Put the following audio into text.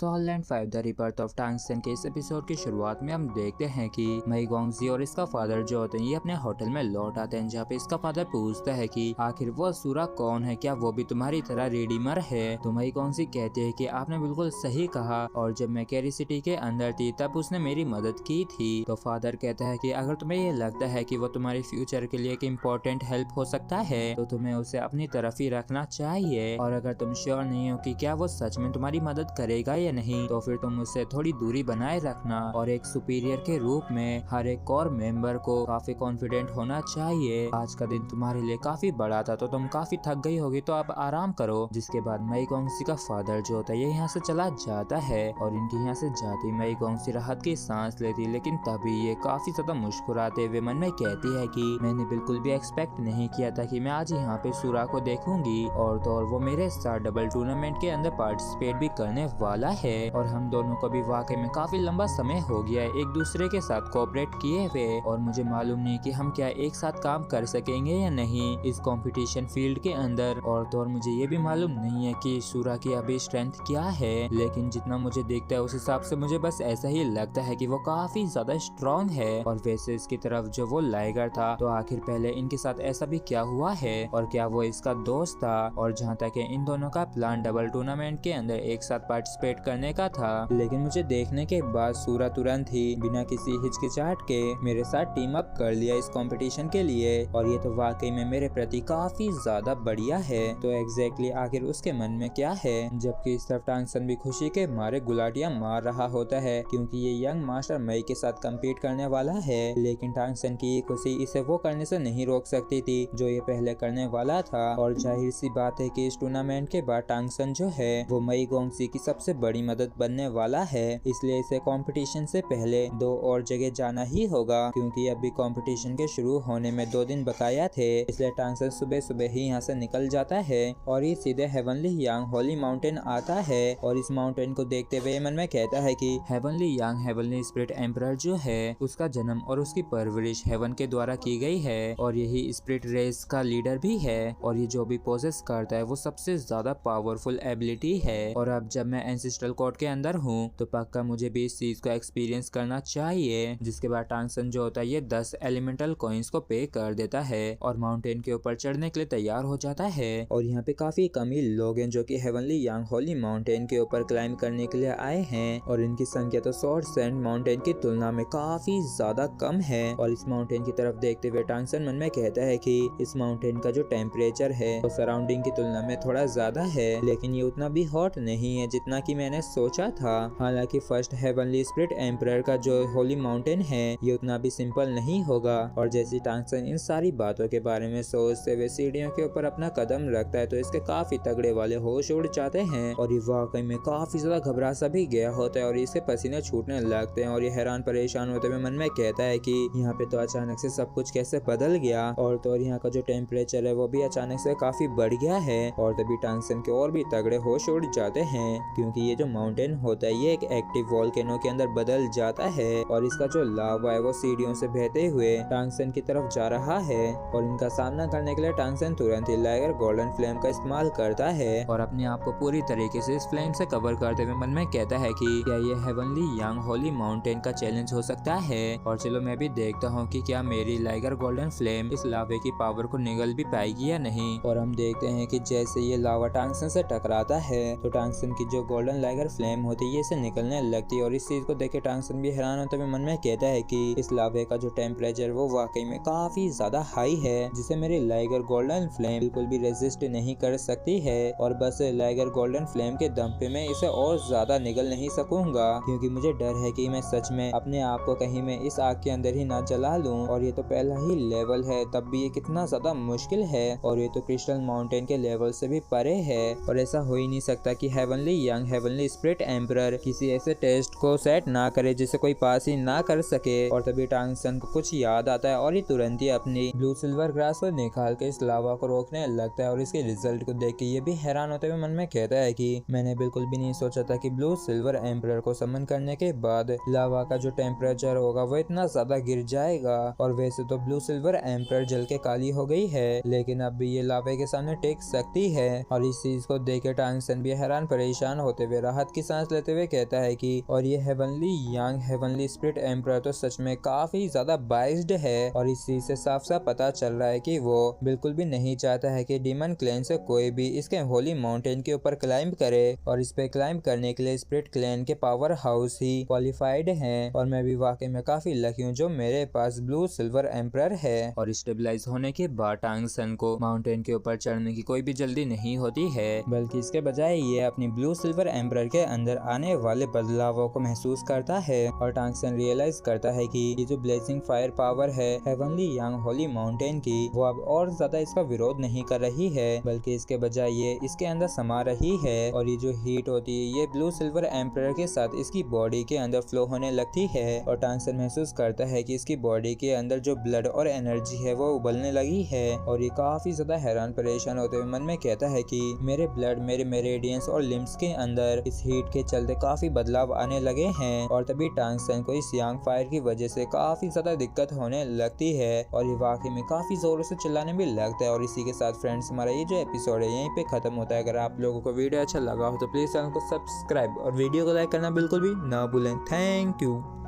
सोलैंड 5 the rebirth of tungsten के इस episode की शुरुआत में हम देखते हैं कि मई गोंगजी और इसका फादर जो होते हैं ये अपने होटल में लौट आते हैं, जहाँ पे इसका फादर पूछता है कि आखिर वो सूरा कौन है, क्या वो भी तुम्हारी तरह रिडीमर है। तो मई गोंगजी कहते हैं कि आपने बिल्कुल सही कहा, और जब मैं कैरी सिटी के अंदर थी तब उसने मेरी मदद की थी। तो फादर कहता है कि अगर तुम्हें ये लगता है कि वो तुम्हारे फ्यूचर के लिए एक इम्पोर्टेंट हेल्प हो सकता है तो तुम्हें उसे अपनी तरफ ही रखना चाहिए, और अगर तुम श्योर नहीं हो कि क्या वो सच में तुम्हारी मदद करेगा या नहीं तो फिर तुम उससे थोड़ी दूरी बनाए रखना, और एक सुपीरियर के रूप में हर एक कोर मेंबर को काफी कॉन्फिडेंट होना चाहिए। आज का दिन तुम्हारे लिए काफी बड़ा था तो तुम काफी थक गई होगी, तो अब आराम करो। जिसके बाद मई गोंगजी का फादर जो होता है ये यहाँ से चला जाता है, और इनके यहाँ से जाती मई गोंगजी राहत की सांस लेती, लेकिन तभी ये काफी ज्यादा मुस्कुराते हुए मन में कहती है कि मैंने बिल्कुल भी एक्सपेक्ट नहीं किया था कि मैं आज यहाँ पे सूरा को देखूंगी, और तो और वो मेरे साथ डबल टूर्नामेंट के अंदर पार्टिसिपेट भी करने वाला है। और हम दोनों को भी वाकई में काफी लंबा समय हो गया है एक दूसरे के साथ कोऑपरेट किए हुए, और मुझे मालूम नहीं कि हम क्या एक साथ काम कर सकेंगे या नहीं इस कंपटीशन फील्ड के अंदर। और तो और मुझे ये भी मालूम नहीं है कि सूरा की अभी स्ट्रेंथ क्या है, लेकिन जितना मुझे दिखता है उस हिसाब से मुझे बस ऐसा ही लगता है कि वो काफी ज्यादा स्ट्रॉन्ग है। और वैसे इसकी तरफ जो वो लाइगर था, तो आखिर पहले इनके साथ ऐसा भी क्या हुआ है, और क्या वो इसका दोस्त था। और जहाँ तक इन दोनों का प्लान डबल टूर्नामेंट के अंदर एक साथ पार्टिसिपेट करने का था, लेकिन मुझे देखने के बाद सूरा तुरंत ही बिना किसी हिचकिचाहट के मेरे साथ टीम अप कर लिया इस कंपटीशन के लिए, और ये तो वाकई में मेरे प्रति काफी ज्यादा बढ़िया है। तो एग्जैक्टली आखिर उसके मन में क्या है, जबकि इस तरफ टंगस्टन भी खुशी के मारे गुलाटियां मार रहा होता है क्योंकि ये यंग मास्टर मई के साथ कम्पीट करने वाला है। लेकिन टंगस्टन की खुशी इसे वो करने से नहीं रोक सकती थी जो ये पहले करने वाला था, और जाहिर सी बात है कि इस टूर्नामेंट के बाद टंगस्टन जो है वो मई गोंगजी की सबसे बड़ी मदद बनने वाला है, इसलिए इसे कंपटीशन से पहले 2 और जगह जाना ही होगा, क्योंकि अभी कंपटीशन के शुरू होने में 2 दिन बकाया थे। इसलिए टंगस्टन सुबह सुबह ही यहाँ से निकल जाता है और ये सीधे हेवनली यांग होली माउंटेन आता है, और इस माउंटेन को देखते हुए मन में कहता है कि हेवनली यांग हेवनली स्पिरिट एम्परर जो है उसका जन्म और उसकी परवरिश हेवन के द्वारा की गई है, और यही स्पिरिट रेस का लीडर भी है, और ये जो भी पोजेस करता है वो सबसे ज्यादा पावरफुल एबिलिटी है। और अब जब मैं एंसेस्ट्रल कोर्ट के अंदर हूँ तो पक्का मुझे भी इस चीज को एक्सपीरियंस करना चाहिए। जिसके बाद टंगस्टन जो होता है ये 10 एलिमेंटल कॉइन्स को पे कर देता है और माउंटेन के ऊपर चढ़ने के लिए तैयार हो जाता है। और यहाँ पे काफी कम ही लोग हैं जो कि हेवनली यांग होली माउंटेन के ऊपर क्लाइंब करने के लिए आए हैं, और इनकी संख्या तो सॉर्ड सैंड माउंटेन की तुलना में काफी ज्यादा कम है। और इस माउंटेन की तरफ देखते हुए टंगस्टन मन में कहता है कि इस माउंटेन का जो टेम्परेचर है वो सराउंडिंग की तुलना में थोड़ा ज्यादा है, लेकिन ये उतना भी हॉट नहीं है जितना कि मैंने सोचा था। हालांकि फर्स्ट हेवनली स्पिरिट एम्परर का जो होली माउंटेन है ये उतना भी सिंपल नहीं होगा। और जैसे टंगस्टन इन सारी बातों के बारे में सोचते हुए सीढ़ियों के ऊपर अपना कदम रखता है तो इसके काफी तगड़े वाले होश उड़ जाते हैं, और ये वाकई में काफी ज्यादा घबरा सा भी गया होता है और इससे पसीने छूटने लगते हैं। और ये हैरान परेशान होते हुए मन में कहता है कि यहाँ पे तो अचानक से सब कुछ कैसे बदल गया, और तो और यहाँ का जो टेम्परेचर है वो भी अचानक से काफी बढ़ गया है। और तभी टंगस्टन के और भी तगड़े होश उड़ जाते हैं क्योंकि ये जो माउंटेन होता है ये एक एक्टिव वोल्केनो के अंदर बदल जाता है, और इसका जो लावा है वो सीढ़ियों से बहते हुए टंगस्टन की तरफ जा रहा है। और इनका सामना करने के लिए टंगस्टन तुरंत ही लाइगर गोल्डन फ्लेम का इस्तेमाल करता है और अपने आप को पूरी तरीके से इस फ्लेम से कवर करते हुए मन में कहता है कि क्या ये हेवनली यांग होली माउंटेन का चैलेंज हो सकता है। और चलो मैं भी देखता हूँ कि क्या मेरी लाइगर गोल्डन फ्लेम इस लावे की पावर को निगल भी पाएगी या नहीं। और हम देखते हैं कि जैसे ये लावा टंगस्टन से टकराता है तो टंगस्टन की जो गोल्डन लाइगर फ्लेम होती है इसे निकलने लगती है, और इस चीज को देख के टंगस्टन भी हैरान होते हुए मन में कहता है कि इस लावे का जो टेम्परेचर वो वाकई में काफी ज्यादा हाई है, जिसे मेरी लाइगर गोल्डन फ्लेम बिल्कुल भी रेजिस्ट नहीं कर सकती है। और बस लाइगर गोल्डन फ्लेम के दम पे मैं इसे और ज्यादा निगल नहीं सकूंगा, क्योंकि मुझे डर है कि मैं सच में अपने आप को कहीं मैं इस आग के अंदर ही ना जला लूं। और ये तो पहला ही लेवल है, तब भी ये कितना ज्यादा मुश्किल है, और ये तो क्रिस्टल माउंटेन के लेवल से भी परे है। और ऐसा हो ही नहीं सकता कि heavenly young heavenly spirit emperor किसी ऐसे टेस्ट को सेट ना करे जिसे कोई पास ही ना कर सके। और तभी टंगस्टन को कुछ याद आता है और ये तुरंत ही अपनी ब्लू सिल्वर ग्रास को निकाल के इस लावा को रोकने लगता है, और इसके रिजल्ट को देख के ये भी हैरान होते हुए मन में कहता है कि मैंने बिल्कुल भी नहीं सोचा था कि ब्लू सिल्वर एम्परर को समन करने के बाद लावा का जो टेम्परेचर होगा वो इतना ज्यादा गिर जाएगा। और वैसे तो ब्लू सिल्वर एम्परर जल के काली हो गई है, लेकिन अब भी ये लावे के सामने टेक सकती है। और इस चीज को देख के टंगस्टन भी हैरान परेशान होते हुए राहत की सांस लेते हुए कहता है कि और ये heavenly young heavenly spirit emperor तो सच में काफी ज्यादा बाइस्ड है और इस चीज से साफ साफ पता चल रहा है कि वो बिल्कुल भी नहीं चाहता है कि डीमन क्लैन से कोई भी इसके होली माउंटेन के ऊपर क्लाइंब करे और इस पे क्लाइंब करने के लिए स्पिरिट क्लैन के पावर हाउस ही क्वालिफाइड हैं और मैं भी वाकई में काफी लकी हूँ जो मेरे पास ब्लू सिल्वर एम्परर है। और स्टेबलाइज होने के बाद टांग सन को माउंटेन के ऊपर चढ़ने की कोई भी जल्दी नहीं होती है, बल्कि इसके बजाय ये अपनी ब्लू सिल्वर एम्परर के अंदर आने वाले बदलावों को महसूस करता है और टांग सन रियलाइज करता है कि ये जो ब्लेजिंग फायर पावर है हेवनली यंग होली माउंटेन की वो अब और ज्यादा इसका विरोध नहीं कर रही है, बल्कि इसके बजाय ये इसके अंदर समा रही है और ये जो हीट होती है ये ब्लू सिल्वर एम्परर के साथ इसकी बॉडी के अंदर फ्लो होने लगती है और टांग सन महसूस करता है कि इसकी बॉडी के अंदर जो ब्लड और एनर्जी है वो उबलने लगी है और ये काफी ज्यादा हैरान परेशान होते हुए मन में कहता है कि मेरे ब्लड मेरे मेरेडियंस और लिम्स के अंदर इस हीट के चलते काफी बदलाव आने लगे हैं और तभी टांग सन को इस यांग फायर की वजह से काफी ज्यादा दिक्कत होने लगती है और ये वाकई में काफी जोरों से चिल्लाने भी लगता है। और इसी के साथ फ्रेंड्स हमारा ये जो एपिसोड है यहीं पे खत्म होता है। अगर आप लोगों को वीडियो अच्छा लगा हो तो प्लीज चैनल को सब्सक्राइब और वीडियो को लाइक करना बिल्कुल भी ना भूलें। Thank you.